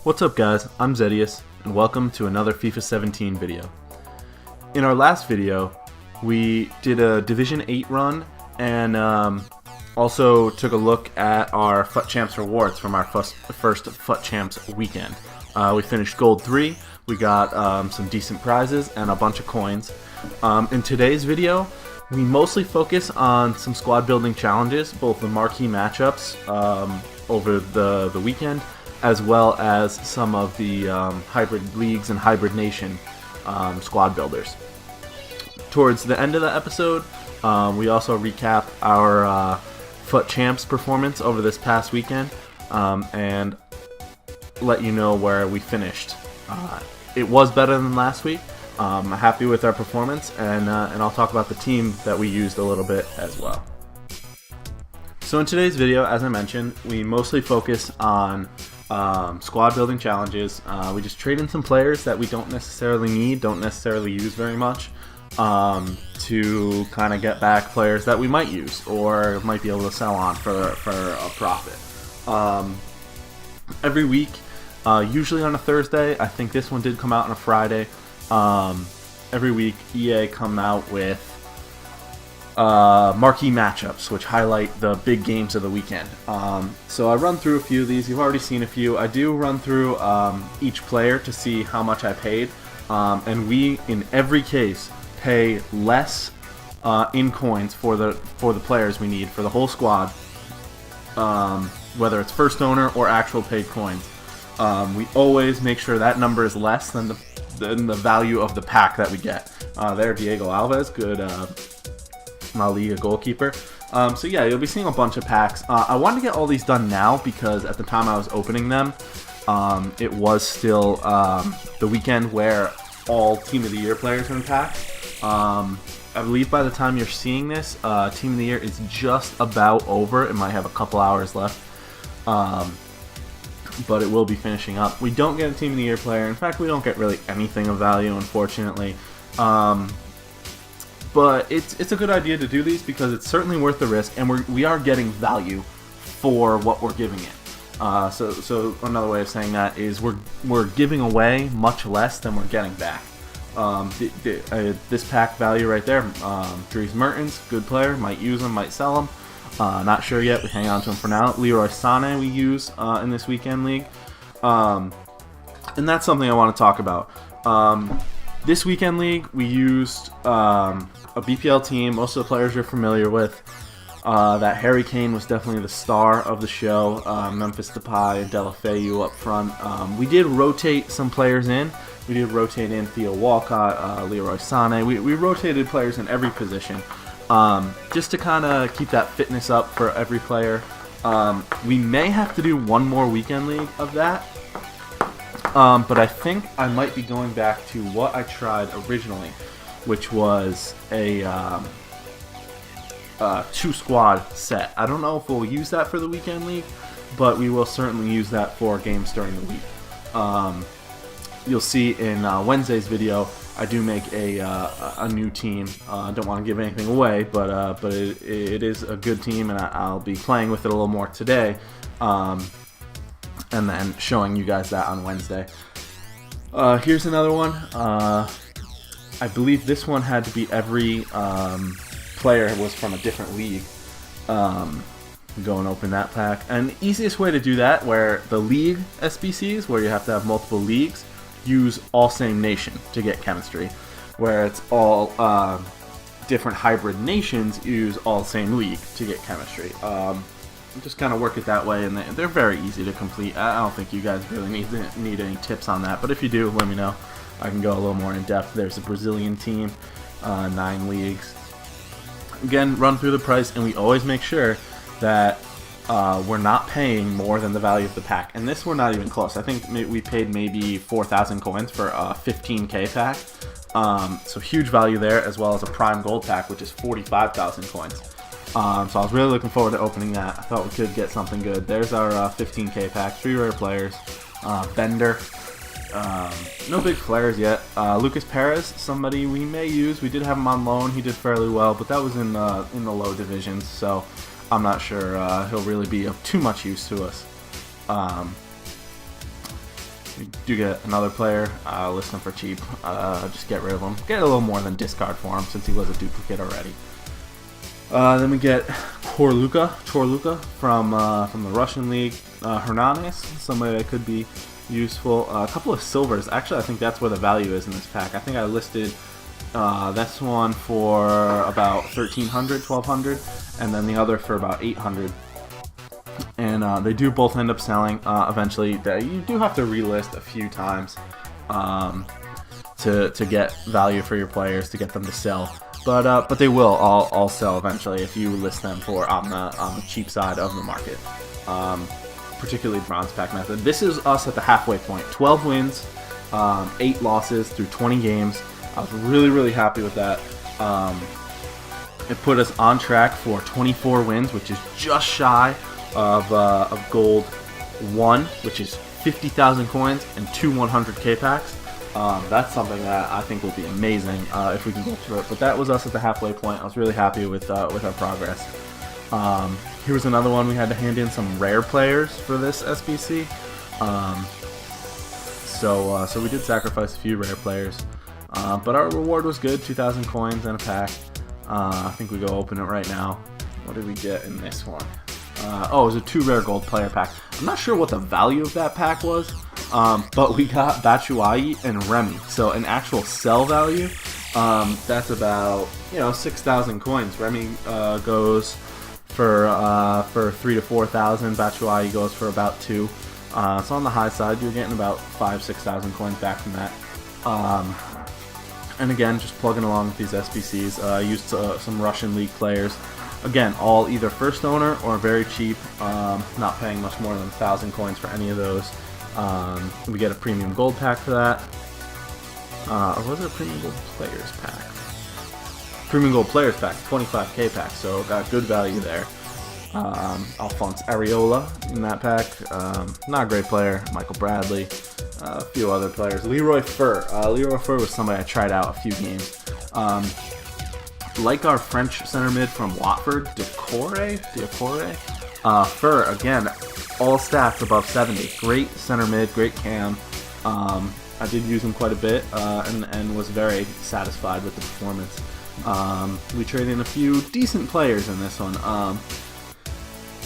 What's up guys, I'm Zedius, and welcome to another FIFA 17 video. In our last video, we did a Division 8 run, and also took a look at our FUT Champs rewards from our first FUT Champs weekend. We finished Gold 3, we got some decent prizes, and a bunch of coins. In today's video, we mostly focus on some squad building challenges, both the marquee matchups over the weekend, as well as some of the hybrid leagues and hybrid nation squad builders. Towards the end of the episode, we also recap our FUT Champs performance over this past weekend and let you know where we finished. It was better than last week. I'm happy with our performance, and I'll talk about the team that we used a little bit as well. So in today's video, as I mentioned, we mostly focus on squad building challenges. We just trade in some players that we don't necessarily need, don't necessarily use very much, to kind of get back players that we might use or might be able to sell on for a profit. Every week, usually on a Thursday, I think this one did come out on a Friday. Every week EA come out with marquee matchups which highlight the big games of the weekend. So I run through a few of these. You've already seen a few. I do run through each player to see how much I paid, and we in every case pay less in coins for the players we need for the whole squad, whether it's first owner or actual paid coins. We always make sure that number is less than the value of the pack that we get. There, Diego Alves, good La Liga goalkeeper. So yeah, you'll be seeing a bunch of packs. I wanted to get all these done now because at the time I was opening them, it was still the weekend where all Team of the Year players are in packs. I believe by the time you're seeing this, Team of the Year is just about over. It might have a couple hours left. But it will be finishing up. We don't get a Team of the Year player. In fact, we don't get really anything of value, unfortunately. But it's a good idea to do these because it's certainly worth the risk, and we are getting value for what we're giving it. So another way of saying that is we're giving away much less than we're getting back. This pack value right there, Dries Mertens, good player, might use him, might sell him. Not sure yet. We hang on to him for now. Leroy Sané we use in this weekend league, and that's something I want to talk about. This weekend league we used a BPL team. Most of the players you're familiar with. That Harry Kane was definitely the star of the show. Memphis Depay and Deulofeu up front. We did rotate some players in. We did rotate in Theo Walcott, Leroy Sané. We rotated players in every position. Just to kind of keep that fitness up for every player. We may have to do one more weekend league of that, but I think I might be going back to what I tried originally, which was a 2-squad set. I don't know if we'll use that for the weekend league, but we will certainly use that for games during the week. You'll see in Wednesday's video, I do make a new team. I don't want to give anything away, but it is a good team, and I'll be playing with it a little more today, and then showing you guys that on Wednesday. Here's another one. I believe this one had to be every player was from a different league. Go and open that pack. And the easiest way to do that, where the league SBCs, where you have to have multiple leagues, use all same nation to get chemistry, where it's all different hybrid nations use all same league to get chemistry. Just kind of work it that way, and they're very easy to complete. I don't think you guys really need any tips on that, but if you do, let me know. I can go a little more in depth. There's a Brazilian team, 9 leagues. Again, run through the price, and we always make sure that we're not paying more than the value of the pack. And this we're not even close. I think we paid maybe 4,000 coins for a 15k pack. So huge value there, as well as a prime gold pack, which is 45,000 coins. So I was really looking forward to opening that. I thought we could get something good. There's our 15k pack, 3 rare players. Bender. No big flares yet. Lucas Perez, somebody we may use. We did have him on loan. He did fairly well, but that was in the low divisions, so I'm not sure he'll really be of too much use to us. you do get another player, list them for cheap. Just get rid of them. Get a little more than discard for him since he was a duplicate already. Then we get Chorluka from the Russian League. Hernandez, somebody that could be useful. A couple of silvers. Actually, I think that's where the value is in this pack. I think I listed this one for about 1,300, 1,200, and then the other for about 800. And they do both end up selling eventually. You do have to relist a few times to get value for your players, to get them to sell. But they will all sell eventually if you list them for on the cheap side of the market. Particularly bronze pack method. This is us at the halfway point. 12 wins, 8 losses through 20 games. I was really happy with that. It put us on track for 24 wins, which is just shy of gold 1, which is 50,000 coins and 2 100k packs. That's something that I think will be amazing if we can get through it. But that was us at the halfway point. I was really happy with our progress. Here was another one. We had to hand in some rare players for this SBC. So we did sacrifice a few rare players. But our reward was good, 2,000 coins and a pack. I think we go open it right now. What did we get in this one? It was a 2 rare gold player pack. I'm not sure what the value of that pack was, but we got Batshuayi and Remy. So an actual sell value, that's about 6,000 coins. Remy goes for 3,000 to 4,000. Batshuayi goes for about 2. So on the high side, you're getting about 5,000 to 6,000 coins back from that. And again, just plugging along with these SBCs. I used some Russian League players. Again, all either first owner or very cheap, not paying much more than 1,000 coins for any of those. We get a premium gold pack for that. Or was it a premium gold players pack? Premium gold players pack, 25k pack, so got good value there. Alphonse Areola in that pack, not a great player. Michael Bradley, a few other players. Leroy Fer. Leroy Fer was somebody I tried out a few games. Like our French center mid from Watford, Decore, Fer, again, all stats above 70. Great center mid, great cam. I did use him quite a bit and was very satisfied with the performance. We traded in a few decent players in this one,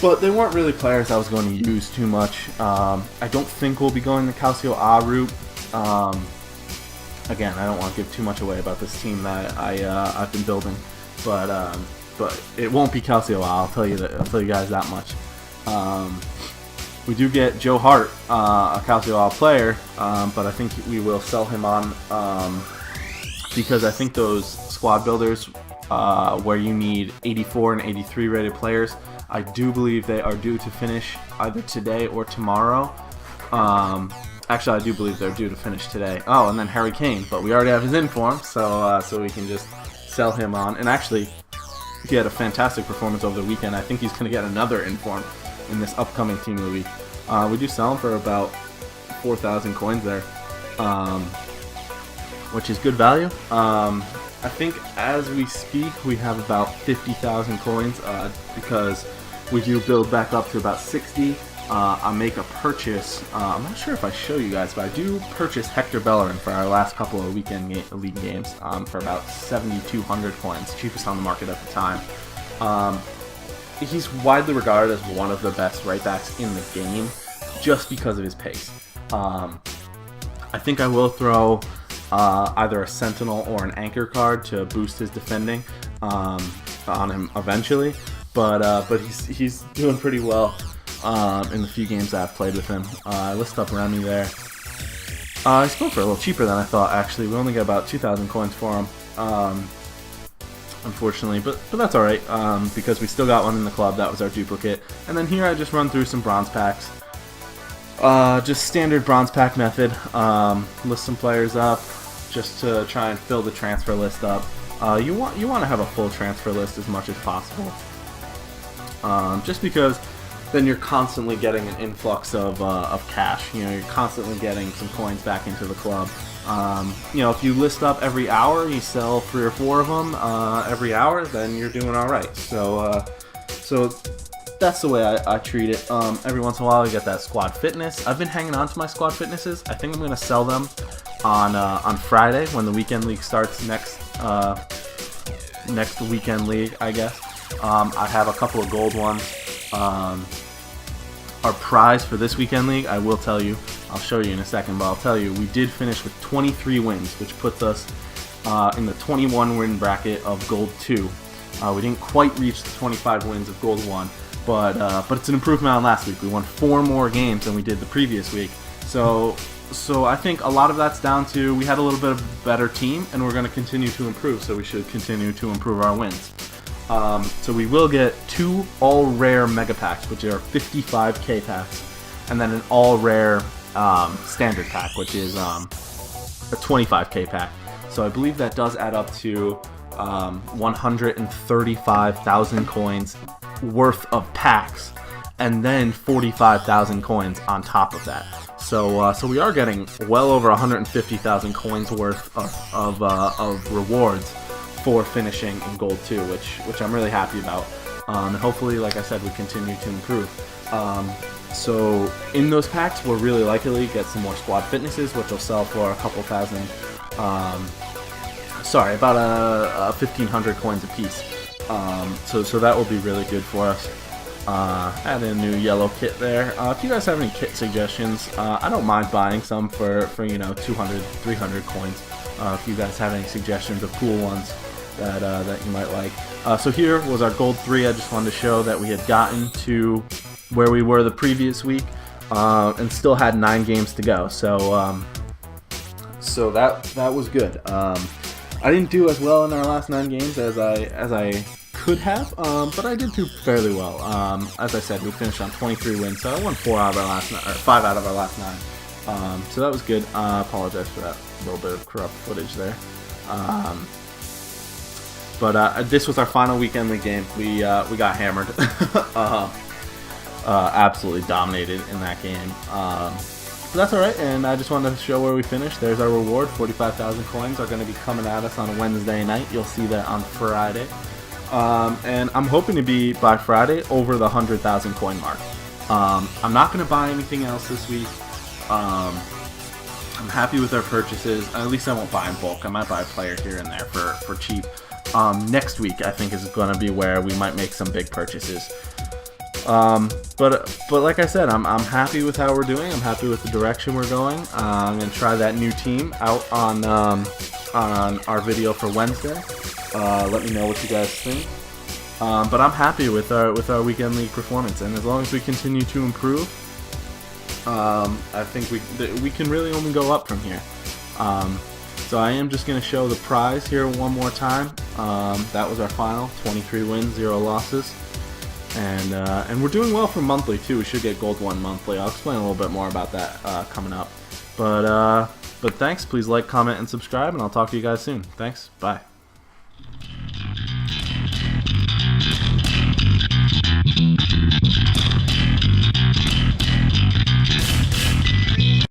but they weren't really players I was going to use too much. I don't think we'll be going the Calcio A route. Again, I don't want to give too much away about this team that I've been building, but it won't be Calcio A. I'll tell you guys that much. We do get Joe Hart, a Calcio A player, but I think we will sell him on because I think those squad builders where you need 84 and 83 rated players, I do believe they are due to finish either today or tomorrow. Actually, I do believe they're due to finish today. Oh, and then Harry Kane, but we already have his inform, so we can just sell him on. And actually, he had a fantastic performance over the weekend. I think he's going to get another inform in this upcoming Team of the Week. We do sell him for about 4,000 coins there, which is good value. I think as we speak, we have about 50,000 coins because we do build back up to about 60. I make a purchase. I'm not sure if I show you guys, but I do purchase Hector Bellerin for our last couple of weekend league games for about 7,200 coins, cheapest on the market at the time. He's widely regarded as one of the best right backs in the game, just because of his pace. I think I will throw either a Sentinel or an Anchor card to boost his defending on him eventually, but he's doing pretty well. In the few games I've played with him. I list up Remy there. He's going for a little cheaper than I thought, actually. We only got about 2,000 coins for him, unfortunately, but that's alright, because we still got one in the club. That was our duplicate. And then here I just run through some bronze packs. Just standard bronze pack method. List some players up just to try and fill the transfer list up. You want to have a full transfer list as much as possible, just because then you're constantly getting an influx of cash. You're constantly getting some coins back into the club. If you list up every hour, you sell 3 or 4 of them every hour, then you're doing all right. So that's the way I treat it. Every once in a while I get that squad fitness. I've been hanging on to my squad fitnesses. I think I'm gonna sell them on Friday when the weekend league starts next weekend league, I guess. I have a couple of gold ones. Our prize for this weekend league, I will tell you, I'll show you in a second, but I'll tell you, we did finish with 23 wins, which puts us in the 21 win bracket of gold 2. We didn't quite reach the 25 wins of gold 1, but it's an improvement on last week. We won 4 more games than we did the previous week. So I think a lot of that's down to we had a little bit of a better team, and we're going to continue to improve, so we should continue to improve our wins. So we will get 2 all-rare mega packs, which are 55k packs, and then an all-rare standard pack, which is a 25k pack. So I believe that does add up to 135,000 coins worth of packs, and then 45,000 coins on top of that. So we are getting well over 150,000 coins worth of rewards for finishing in gold 2, which I'm really happy about. And hopefully, like I said, we continue to improve. So in those packs, we'll really likely get some more squad fitnesses, which will sell for a couple thousand. About 1,500 coins a piece. So that will be really good for us. Add in a new yellow kit there. If you guys have any kit suggestions, I don't mind buying some for 200, 300 coins. If you guys have any suggestions of cool ones that you might like. So here was our gold 3. I just wanted to show that we had gotten to where we were the previous week, and still had 9 games to go. So that was good. I didn't do as well in our last 9 games as I could have, but I did do fairly well. As I said, we finished on 23 wins, so I won 5 out of our last 9. So that was good. I apologize for that little bit of corrupt footage there. But this was our final weekend league game. We got hammered. Absolutely dominated in that game. But that's alright, and I just wanted to show where we finished. There's our reward. 45,000 coins are going to be coming at us on a Wednesday night. You'll see that on Friday. And I'm hoping to be, by Friday, over the 100,000 coin mark. I'm not going to buy anything else this week. I'm happy with our purchases. At least I won't buy in bulk. I might buy a player here and there for cheap. Next week, I think, is going to be where we might make some big purchases. But like I said, I'm happy with how we're doing. I'm happy with the direction we're going. I'm going to try that new team out on our video for Wednesday. Let me know what you guys think. But I'm happy with our weekend league performance, and as long as we continue to improve, I think we can really only go up from here. So I am just going to show the prize here one more time. That was our final, 23 wins, 0 losses. And we're doing well for monthly too. We should get gold 1 monthly. I'll explain a little bit more about that coming up. But thanks. Please like, comment, and subscribe, and I'll talk to you guys soon. Thanks. Bye.